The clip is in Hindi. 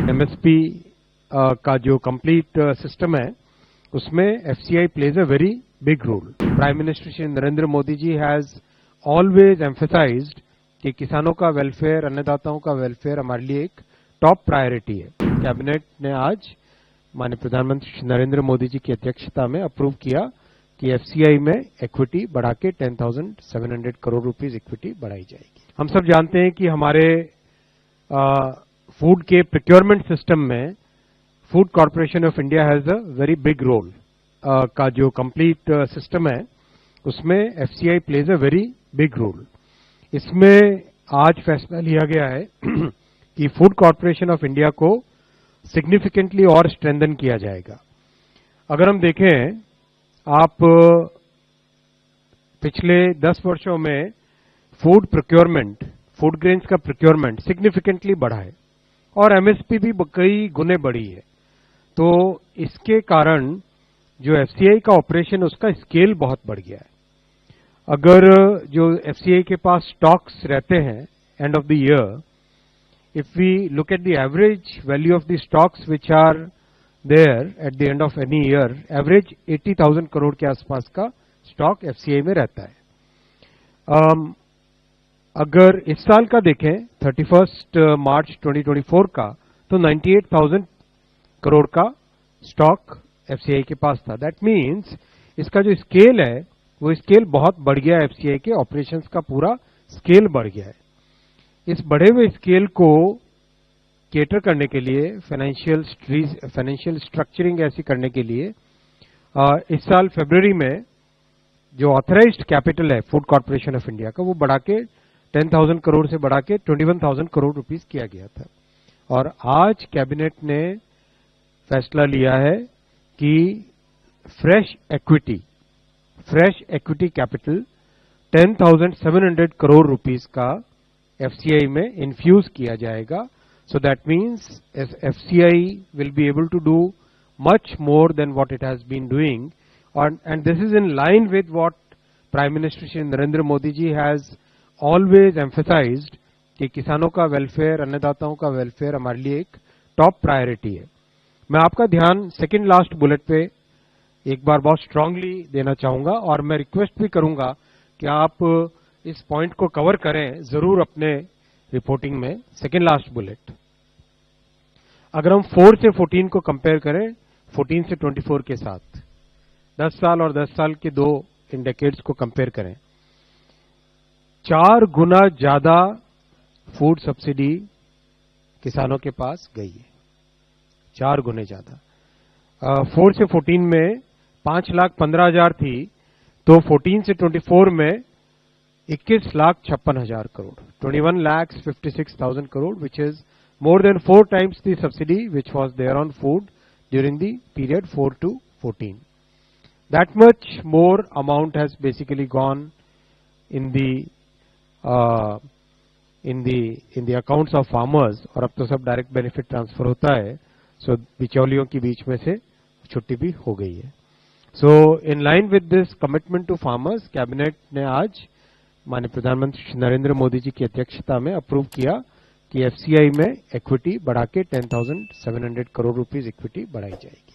एमएसपी का जो कंप्लीट सिस्टम है उसमें FCI plays a very big role. Prime minister Shri Narendra Modi ji has always emphasised कि किसानों का वेलफेयर, अन्नदाताओं का वेलफेयर हमारे लिए एक टॉप प्रायोरिटी है। कैबिनेट ने आज माननीय प्रधानमंत्री श्री नरेंद्र मोदी जी की अध्यक्षता में अप्रूव किया कि एफसीआई में इक्विटी बढ़ा के 10,700 करोड़ रुपीस इक्विटी बढ़ाई जाएगी। हम सब जानते हैं कि हमारे फूड के प्रोक्योरमेंट सिस्टम में food corporation of India has a very big role. का जो कंप्लीट सिस्टम है उसमें FCI plays a very big role. इसमें आज फैसला लिया गया है कि फूड कॉर्पोरेशन ऑफ इंडिया को सिग्निफिकेंटली और स्ट्रेंथन किया जाएगा। अगर हम देखें, आप पिछले 10 वर्षों में फूड प्रोक्योरमेंट, फूड ग्रेन्स का प्रोक्योरमेंट सिग्निफिकेंटली बढ़ा है और एमएसपी भी कई गुने बढ़ी है। तो इसके कारण जो एफसीआई का ऑपरेशन, उसका स्केल बहुत बढ़ गया है। अगर जो एफसीआई के पास स्टॉक्स रहते हैं end of the year, if we look at the average value of the stocks which are there at the end of any year, average 80,000 crore के आसपास का स्टॉक एफसीआई में रहता है। अगर इस साल का देखें 31 मार्च 2024 का, तो 98,000 करोड़ का स्टॉक एफसीआई के पास था। दैट मीन्स इसका जो स्केल है वो स्केल बहुत बढ़ गया है। एफसीआई के ऑपरेशंस का पूरा स्केल बढ़ गया है। इस बढ़े हुए स्केल को केटर करने के लिए, फाइनेंशियल स्ट्रक्चरिंग ऐसी करने के लिए इस साल फरवरी में जो ऑथराइज्ड कैपिटल है फूड कॉर्पोरेशन ऑफ इंडिया का, वो बढ़ा के 10,000 करोड़ से बढ़ा के 21,000 करोड़ रुपीस किया गया था। और आज कैबिनेट ने फैसला लिया है कि fresh equity capital 10,700 crore rupees का एफसीआई में इन्फ्यूज किया जाएगा। So that means FCI will be able to do much more than what it has been doing, and this is in line with what prime minister Shri Narendra Modi ji has always emphasised कि किसानों का वेलफेयर, अन्नदाताओं का वेलफेयर हमारे लिए एक टॉप प्रायोरिटी है। मैं आपका ध्यान सेकेंड लास्ट बुलेट पे एक बार बहुत स्ट्रांगली देना चाहूंगा और मैं रिक्वेस्ट भी करूंगा कि आप इस पॉइंट को कवर करें जरूर अपने रिपोर्टिंग में। सेकेंड लास्ट बुलेट, अगर हम 4 से 14 को कंपेयर करें 14 से 24 के साथ, 10 साल और 10 साल के दो इन डेकेड्स को कंपेयर करें, 4 गुना ज्यादा फूड सब्सिडी किसानों के पास गई है। 4 गुने ज्यादा। 4 से 14 में 5,15,000 थी, तो 14 से 24 में 21,56,000 crore, 21,56,000 crore, which is more than 4 times the subsidy which was there on food during the period 4 to 14. That much more amount has basically gone in the accounts of farmers, और अब तो सब डायरेक्ट बेनिफिट ट्रांसफर होता है, सो बिचौलियों के बीच में से छुट्टी भी हो गई है। So in line with this commitment to farmers, cabinet ने आज माननीय प्रधानमंत्री श्री नरेंद्र मोदी जी की अध्यक्षता में अप्रूव किया कि एफसीआई में इक्विटी बढ़ा के 10,700 करोड़ रुपीस इक्विटी बढ़ाई जाएगी।